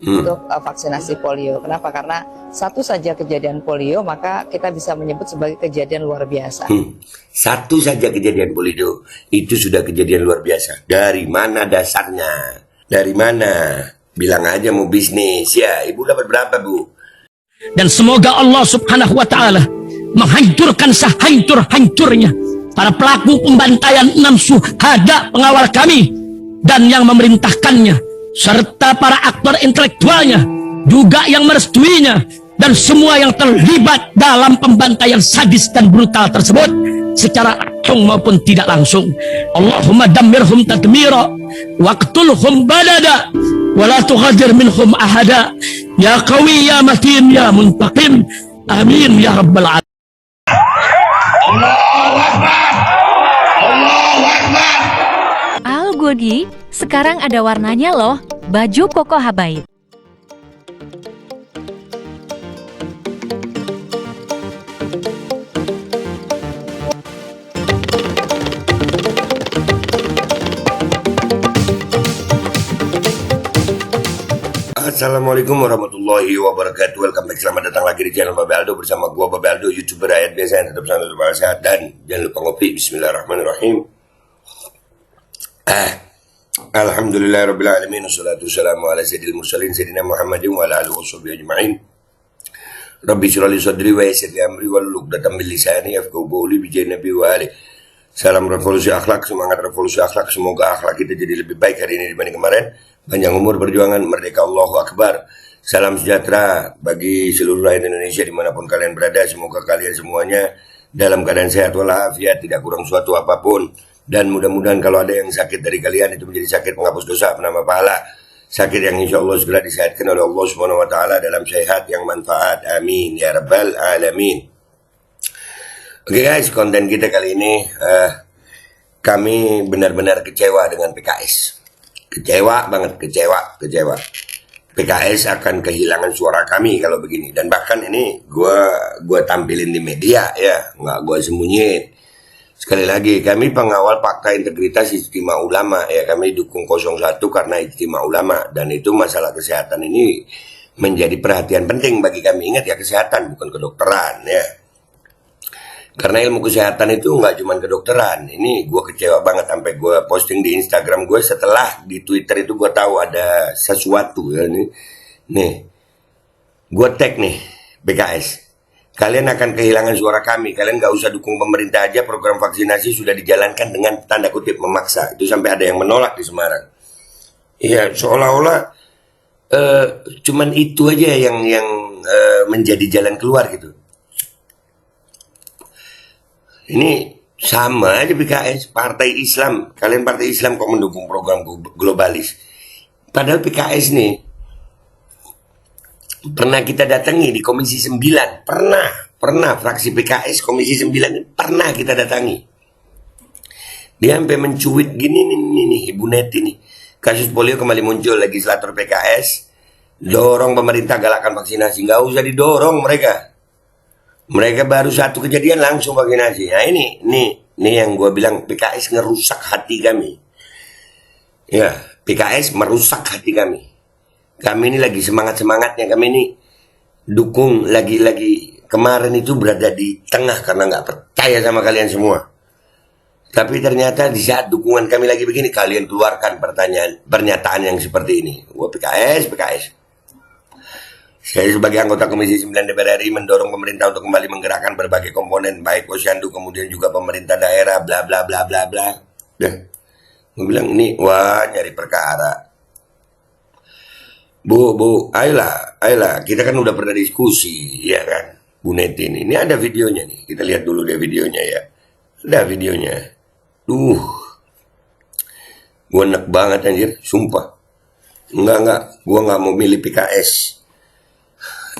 untuk vaksinasi polio. Kenapa? Karena satu saja kejadian polio, maka kita bisa menyebut sebagai kejadian luar biasa. Satu saja kejadian polio itu sudah kejadian luar biasa. Dari mana dasarnya? Dari mana? Bilang aja mau bisnis. Ya, ibu dapat berapa, Bu? Dan semoga Allah subhanahu wa ta'ala menghancurkan sehancur-hancurnya para pelaku pembantaian 6 syuhada pengawal kami dan yang memerintahkannya, serta para aktor intelektualnya juga yang merestuinya, dan semua yang terlibat dalam pembantaian sadis dan brutal tersebut secara langsung maupun tidak langsung. Allahumma dammirhum tadmira waqtulhum balada wala tughadir minhum ahada ya qawi ya matin ya muntaqim amin ya rabbal alamin. Al Godi, sekarang ada warnanya loh, baju koko habaib. Assalamualaikum warahmatullahi wabarakatuh. Welcome back, selamat datang lagi di channel Babe Aldo bersama gua Babe Aldo, YouTuber rakyat biasa yang tetap sehat dan jangan lupa ngopi. Bismillahirrahmanirrahim. Alhamdulillahirabbil alamin, wassalatu wassalamu ala sayyidil mursalin sayyidina Muhammadin wa ala alihi washabihi ajma'in. Rabbi shrah li sadri wa yassir li amri wahlul 'uqdatam min lisani yafqahu qawli bi nabi wa ali. Salam revolusi akhlak, semangat revolusi akhlak. Semoga akhlak kita jadi lebih baik hari ini dibanding kemarin. Panjang umur, perjuangan, merdeka, Allahu Akbar. Salam sejahtera bagi seluruh rakyat Indonesia dimanapun kalian berada. Semoga kalian semuanya dalam keadaan sehat walafiat, tidak kurang suatu apapun. Dan mudah-mudahan kalau ada yang sakit dari kalian itu menjadi sakit penghapus dosa, penambah pahala. Sakit yang insya Allah segera disehatkan oleh Allah Subhanahu Wa Taala dalam sehat yang manfaat. Amin ya rabbal alamin. Oke guys, konten kita kali ini kami benar-benar kecewa dengan PKS. Kecewa banget, kecewa. PKS akan kehilangan suara kami kalau begini. Dan bahkan ini gua tampilin di media ya, nggak gua sembunyiin. Sekali lagi, kami pengawal fakta integritas Ijtima Ulama ya, kami dukung 01 karena Ijtima Ulama, dan itu masalah kesehatan ini menjadi perhatian penting bagi kami. Ingat ya, kesehatan bukan kedokteran ya. Karena ilmu kesehatan itu nggak cuma kedokteran. Ini gue kecewa banget sampai gue posting di Instagram gue setelah di Twitter itu gue tahu ada sesuatu ya. Nih, gue tag nih PKS. Kalian akan kehilangan suara kami. Kalian nggak usah dukung pemerintah aja. Program vaksinasi sudah dijalankan dengan tanda kutip memaksa. Itu sampai ada yang menolak di Semarang. Iya, seolah-olah cuman itu aja yang menjadi jalan keluar gitu. Ini sama aja PKS, partai Islam. Kalian partai Islam kok mendukung program globalis. Padahal PKS nih pernah kita datangi di Komisi 9. Pernah fraksi PKS Komisi 9 pernah kita datangi. Dia sampai mencuit gini nih Ibu Neti nih. Kasus polio kembali muncul, legislator PKS dorong pemerintah galakkan vaksinasi. Nggak usah didorong mereka. Mereka baru satu kejadian langsung vaksinasi. Nah ini yang gue bilang PKS ngerusak hati kami. Ya, PKS merusak hati kami. Kami ini lagi semangat-semangatnya. Kami ini dukung lagi kemarin itu berada di tengah karena nggak percaya sama kalian semua. Tapi ternyata di saat dukungan kami lagi begini, kalian keluarkan pernyataan yang seperti ini. Gue PKS. Saya sebagai anggota Komisi 9 DPR RI mendorong pemerintah untuk kembali menggerakkan berbagai komponen, baik posyandu, kemudian juga pemerintah daerah, bla bla bla bla bla. Gue bilang ini, wah nyari perkara. Bu, ayolah, kita kan udah pernah diskusi, ya kan, Bu Neti ini ada videonya nih, kita lihat dulu deh videonya ya. Ada videonya. Gue enak banget anjir, sumpah. Enggak, gue nggak mau milih PKS.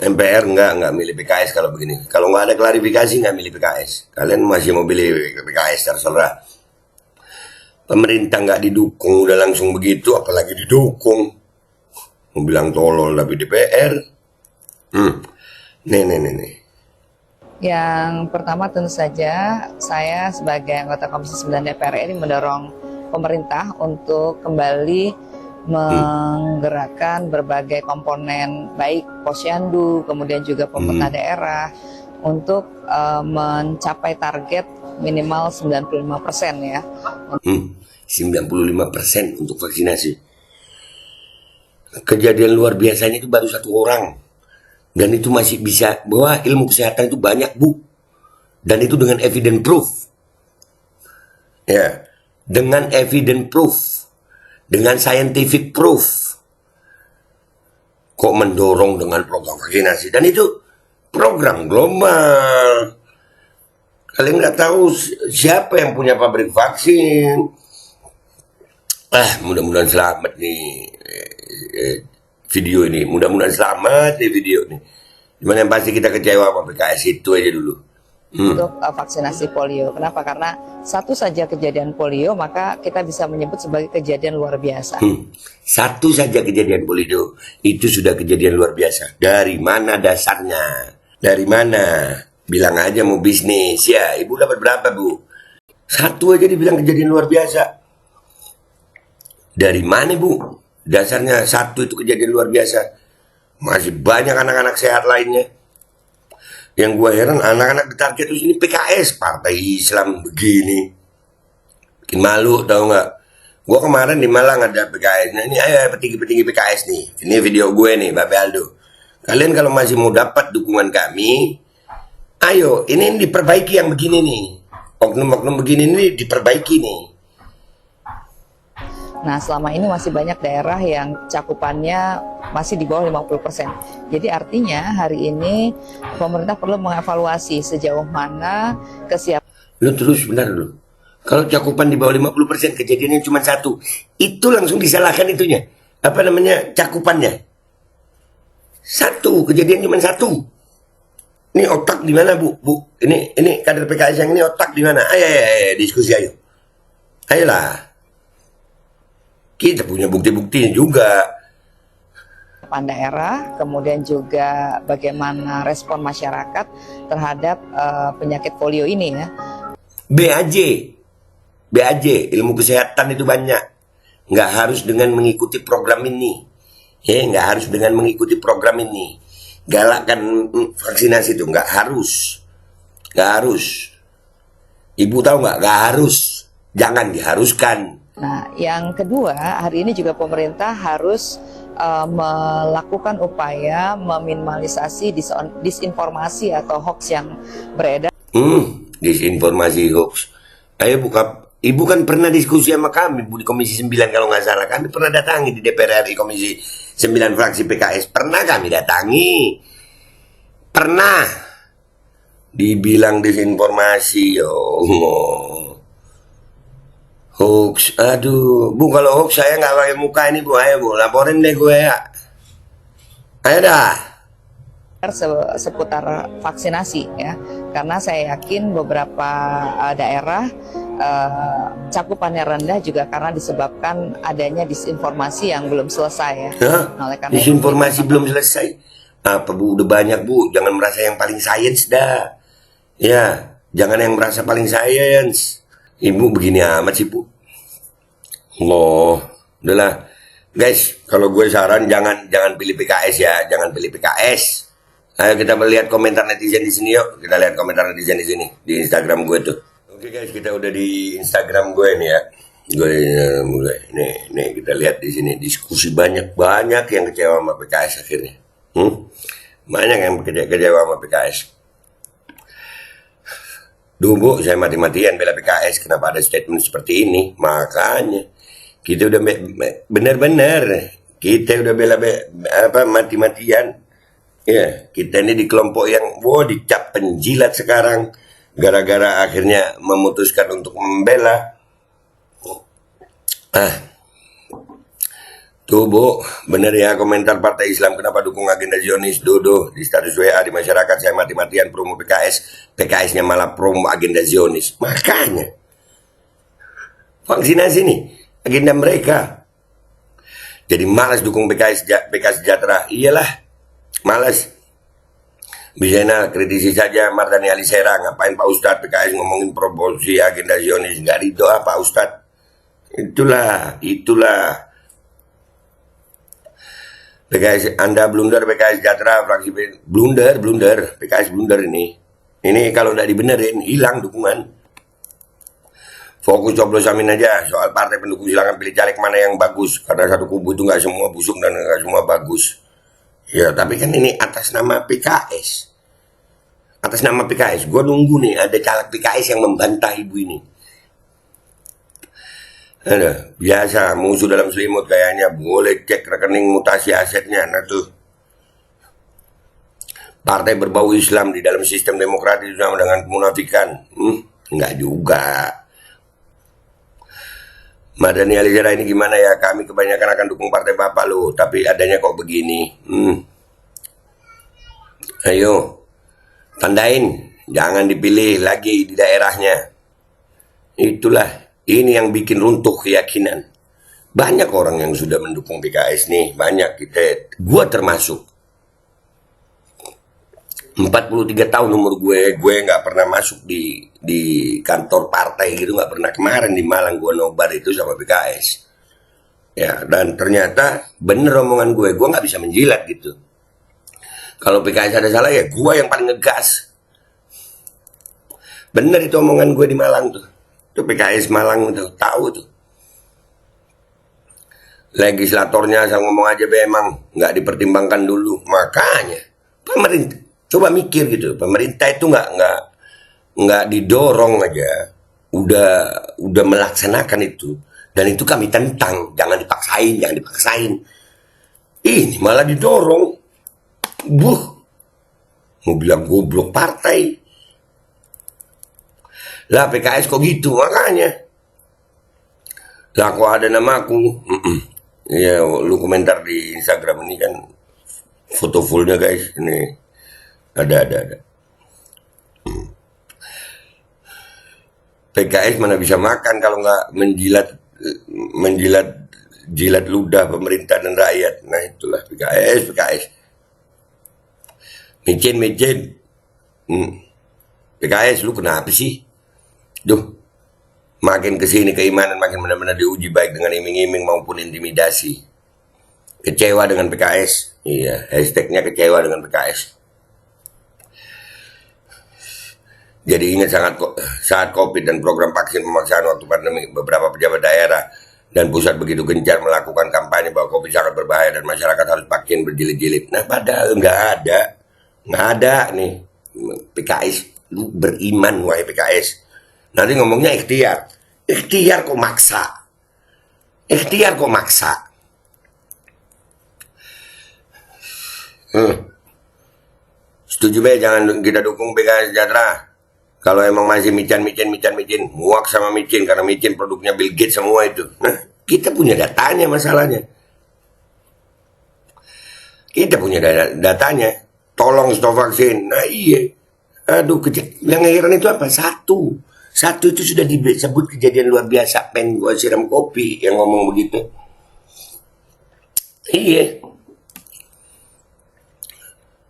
MPR nggak milih PKS kalau begini. Kalau nggak ada klarifikasi nggak milih PKS. Kalian masih mau pilih PKS terserah. Pemerintah nggak didukung udah langsung begitu, apalagi didukung. Mau bilang tolol tapi DPR. Nih. Yang pertama tentu saja saya sebagai anggota Komisi 9 DPR RI mendorong pemerintah untuk kembali menggerakkan berbagai komponen baik posyandu, kemudian juga pemerintah daerah untuk mencapai target minimal 95% ya. 95% untuk vaksinasi. Kejadian luar biasanya itu baru 1 orang. Dan itu masih bisa, bahwa ilmu kesehatan itu banyak, Bu. Dan itu dengan evidence proof. Ya, dengan evidence proof. Dengan scientific proof. Kok mendorong dengan program vaksinasi. Dan itu program global. Kalian nggak tahu siapa yang punya pabrik vaksin. Mudah-mudahan selamat nih video ini. Mudah-mudahan selamat nih video ini. Cuman yang pasti kita kecewa sama PKS itu aja dulu. Untuk vaksinasi polio. Kenapa? Karena satu saja kejadian polio, maka kita bisa menyebut sebagai kejadian luar biasa. Satu saja kejadian polio itu sudah kejadian luar biasa. Dari mana dasarnya? Dari mana? Bilang aja mau bisnis. Ya, ibu dapat berapa, Bu? Satu aja dibilang kejadian luar biasa. Dari mana, Bu? Dasarnya satu itu kejadian luar biasa. Masih banyak anak-anak sehat lainnya. Yang gue heran, anak-anak ditarget terus ini PKS, Partai Islam begini. Bikin malu, tau nggak? Gue kemarin di Malang ada PKS. Nah, ini ayo petinggi-petinggi PKS nih. Ini video gue nih, Bapak Aldo. Kalian kalau masih mau dapat dukungan kami, ayo, ini diperbaiki yang begini nih. Oknum-oknum begini nih diperbaiki nih. Nah, selama ini masih banyak daerah yang cakupannya masih di bawah 50%. Jadi artinya hari ini pemerintah perlu mengevaluasi sejauh mana kesiapan. Lu terus benar lu. Kalau cakupan di bawah 50%, kejadiannya cuma satu. Itu langsung disalahkan itunya. Apa namanya? Cakupannya. Satu, kejadian cuma satu. Ini otak di mana, Bu? Bu, ini kader PKS yang ini otak di mana? Ayo, diskusi ayo. Ayolah. Kita punya bukti-buktinya juga. Daerah, kemudian juga bagaimana respon masyarakat terhadap penyakit polio ini ya. BAJ, ilmu kesehatan itu banyak. Nggak harus dengan mengikuti program ini. Nggak harus dengan mengikuti program ini. Galakkan vaksinasi itu nggak harus. Nggak harus. Ibu tahu nggak harus. Jangan diharuskan. Nah, yang kedua, hari ini juga pemerintah harus melakukan upaya meminimalisasi disinformasi atau hoax yang beredar. Disinformasi hoax. Ayo buka. Ibu kan pernah diskusi sama kami, Bu, di Komisi 9 kalau nggak salah. Kami pernah datangi di DPR RI Komisi 9 fraksi PKS. Pernah kami datangi. Pernah. Dibilang disinformasi. Hoax, aduh, Bu, kalau hoax saya nggak pakai muka ini, Bu, ayo Bu, laporin deh gue ya. Ayo dah. Seputar vaksinasi ya, karena saya yakin beberapa daerah cakupannya rendah juga karena disebabkan adanya disinformasi yang belum selesai ya. Nah, oleh karena disinformasi belum selesai. Apa, Bu, udah banyak, Bu, jangan merasa yang paling sains dah. Ya, jangan yang merasa paling sains. Ibu begini amat sih, Bu. Allah, udahlah. Guys, kalau gue saran jangan pilih PKS ya, jangan pilih PKS. Ayo kita melihat komentar netizen di sini yuk. Kita lihat komentar netizen di sini di Instagram gue tuh. Oke guys, kita udah di Instagram gue nih ya. Gue nih kita lihat di sini diskusi banyak yang kecewa sama PKS akhirnya. Banyak yang kecewa sama PKS. Dulu saya mati-matian bela PKS, kenapa ada statement seperti ini? Makanya kita udah benar-benar kita udah bela mati-matian. Ya, kita ini di kelompok yang dicap penjilat sekarang gara-gara akhirnya memutuskan untuk membela. Tuh, Bu, bener ya komentar Partai Islam kenapa dukung agenda Zionis. Dodo di status WA di masyarakat saya mati-matian promo PKS, PKS-nya malah promo agenda Zionis. Makanya vaksinasi nih agenda mereka. Jadi malas dukung PKS Sejahtera. Iyalah, malas. Bisa kritisi saja Mardhani Alisera. Ngapain Pak Ustadz PKS ngomongin promosi agenda Zionis? Nggak ridho Pak Ustadz. Itulah PKS, Anda blunder, PKS Sejahtera, fraksi blunder, PKS blunder ini. Ini kalau nggak dibenerin, hilang dukungan. Fokus coblos amin aja. Soal partai pendukung silakan pilih caleg mana yang bagus. Karena satu kubu itu nggak semua busuk dan nggak semua bagus. Ya, tapi kan ini atas nama PKS. Atas nama PKS. Gue nunggu nih ada caleg PKS yang membantah ibu ini. Ada, biasa musuh dalam selimut kayaknya. Boleh cek rekening mutasi asetnya. Nah tuh. Partai berbau Islam di dalam sistem demokratis sama dengan kemunafikan. Enggak juga. Mardhani Alisera ini gimana ya? Kami kebanyakan akan dukung partai Bapak loh, tapi adanya kok begini. Ayo, tandain, jangan dipilih lagi di daerahnya. Itulah, ini yang bikin runtuh keyakinan. Banyak orang yang sudah mendukung PKS nih, banyak kita. Gua termasuk. 43 tahun umur gue nggak pernah masuk di kantor partai gitu, nggak pernah. Kemarin di Malang gue nobar itu sama PKS ya, dan ternyata bener omongan gue nggak bisa menjilat gitu. Kalau PKS ada salah ya gue yang paling ngegas. Bener itu omongan gue di Malang tuh PKS Malang tuh tahu tuh. Legislatornya asal ngomong aja memang nggak dipertimbangkan dulu. Makanya pemerintah coba mikir gitu, pemerintah itu nggak didorong aja, udah melaksanakan itu, dan itu kami tentang, jangan dipaksain. Ini malah didorong, mau bilang goblok partai, lah PKS kok gitu makanya, lah kok ada namaku, ya lu komentar di Instagram ini kan, foto fullnya guys, ini. Ada. PKS mana bisa makan kalau nggak menjilat ludah pemerintah dan rakyat. Nah itulah PKS. Micin. PKS lu kenapa sih? Makin kesini keimanan makin benar-benar diuji baik dengan iming-iming maupun intimidasi. Kecewa dengan PKS. Iya, hashtagnya kecewa dengan PKS. Jadi ingat saat COVID dan program vaksin pemaksaan waktu pandemi, beberapa pejabat daerah dan pusat begitu gencar melakukan kampanye bahwa COVID sangat berbahaya dan masyarakat harus vaksin berjilid-jilid. Nah padahal nggak ada nih. PKS, lu beriman wahai PKS. Nanti ngomongnya ikhtiar kok maksa. Setuju be, jangan kita dukung PKS Sejahtera. Kalau emang masih micin, muak sama micin, karena micin produknya Bill Gates semua itu. Nah, kita punya datanya masalahnya. Tolong stop vaksin. Nah iya. Aduh, yang heran itu apa? Satu itu sudah disebut kejadian luar biasa. Pengen gua siram kopi yang ngomong begitu. Iya.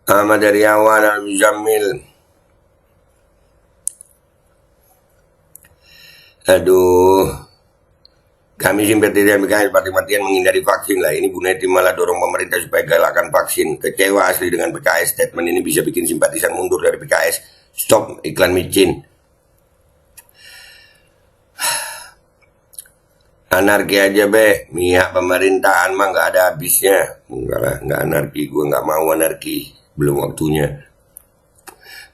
Ahmad Daryawan Al-Muzammil. Aduh, kami simpatisan PKS mati-matian menghindari vaksin lah. Ini Bu Neti malah dorong pemerintah supaya galakkan vaksin. Kecewa asli dengan PKS. Statement ini bisa bikin simpatisan mundur dari PKS. Stop iklan micin. Anarki aja be, mihak pemerintahan mah nggak ada habisnya. Enggak lah, nggak anarki. Gue nggak mau anarki. Belum waktunya.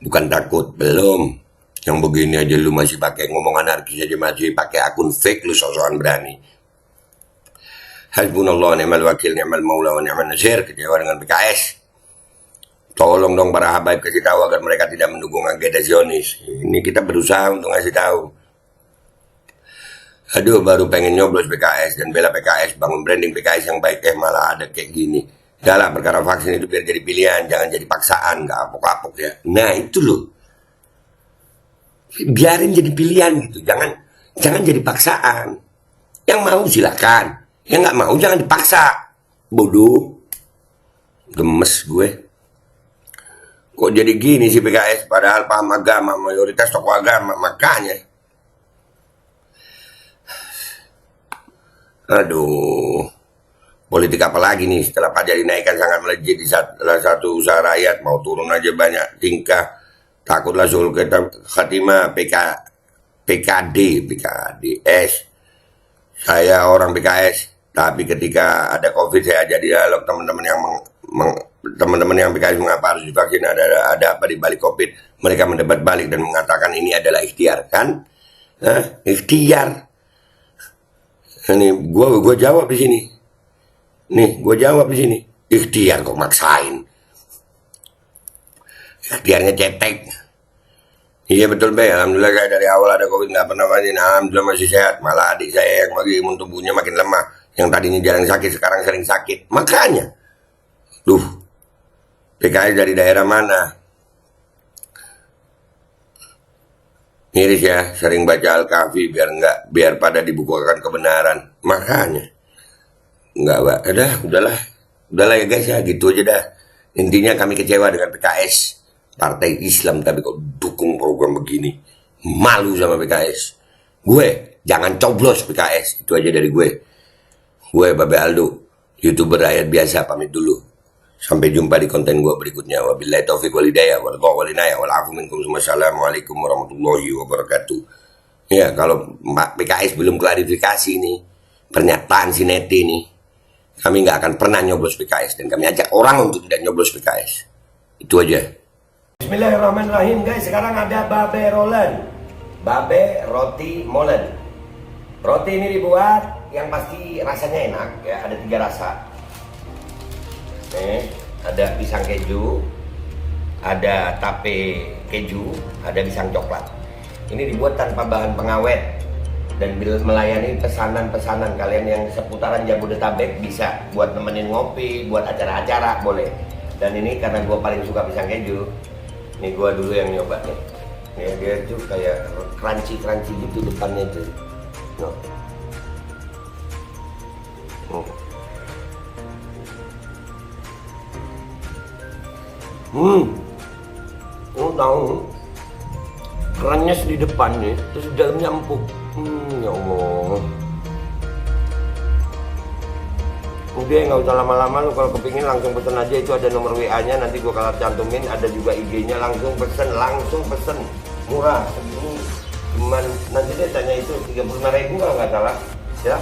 Bukan takut, belum. Yang begini aja lu masih pakai ngomong anarkis aja, masih pakai akun fake, lu sok-sokan berani. Hasbunallah ni'mal wakil, ni'mal maula wa ni'mal nasir. Kecewa dengan PKS. Tolong dong para habaib kasih tahu agar mereka tidak mendukung agenda Zionis. Ini kita berusaha untuk ngasih tahu. Aduh, baru pengen nyoblos PKS dan bela PKS, bangun branding PKS yang baik, malah ada kayak gini. Dalam perkara vaksin itu biar jadi pilihan, jangan jadi paksaan, nggak apok-apok ya. Nah itu loh. Biarin jadi pilihan gitu, jangan jadi paksaan. Yang mau silakan, yang nggak mau jangan dipaksa. Bodoh, gemes gue. Kok jadi gini sih PKS? Padahal paham agama, mayoritas tokoh agama, makanya. Aduh, politik apa lagi nih setelah pajak dinaikkan sangat melejit di salah satu usaha rakyat, mau turun aja banyak tingkah, takutlah sul khatimah PKDS. Saya orang PKS, tapi ketika ada COVID saya jadi dialog teman-teman yang PKS mengapa harus divaksin, ada apa di balik COVID. Mereka mendebat balik dan mengatakan ini adalah ikhtiar, kan? Ikhtiar. Ini gue jawab di sini. Nih, gue jawab di sini. Ikhtiar kok maksain. Ikhtiarnya cetek. Iya betul Be, alhamdulillah kayak dari awal ada COVID nggak pernah vaksin, alhamdulillah masih sehat. Malah adik saya yang lagi imun tubuhnya makin lemah, yang tadinya jarang sakit sekarang sering sakit. Makanya, PKS dari daerah mana? Miris ya, sering baca Al-Kahfi biar pada dibukukan kebenaran. Makanya, nggak Pak, udahlah ya guys ya, gitu aja dah. Intinya kami kecewa dengan PKS. Partai Islam tapi kok dukung program begini. Malu sama PKS. Gue jangan coblos PKS. Itu aja dari gue. Gue Babe Aldo, YouTuber rakyat biasa, pamit dulu. Sampai jumpa di konten gue berikutnya. Wabillahi taufiq wal hidayah wal inayah wal afu minkum. Wassalamualaikum warahmatullahi wabarakatuh. Ya, kalau PKS belum klarifikasi nih pernyataan si Neti nih, kami nggak akan pernah nyoblos PKS dan kami ajak orang untuk tidak nyoblos PKS. Itu aja. Bismillahirrahmanirrahim guys, sekarang ada Babe Rolen, Babe Roti Molen. Roti ini dibuat yang pasti rasanya enak ya, ada 3 rasa. Ada pisang keju, ada tape keju, ada pisang coklat. Ini dibuat tanpa bahan pengawet dan melayani pesanan-pesanan kalian yang seputaran Jabodetabek, bisa buat nemenin ngopi, buat acara-acara boleh. Dan ini karena gue paling suka pisang keju. Ini gua dulu yang nyoba nih. Nih dia tuh kayak crunchy gitu depannya tuh. No. Tahu kerennya di depannya, terus di dalamnya empuk. Ya Allah. Udah nggak usah lama-lama, lu kalau kepingin langsung pesen aja, itu ada nomor WA-nya, nanti gua kalau cantumin, ada juga IG-nya, langsung pesen, murah. Ini cuman nanti dia tanya itu 35.000 kalau nggak salah, ya.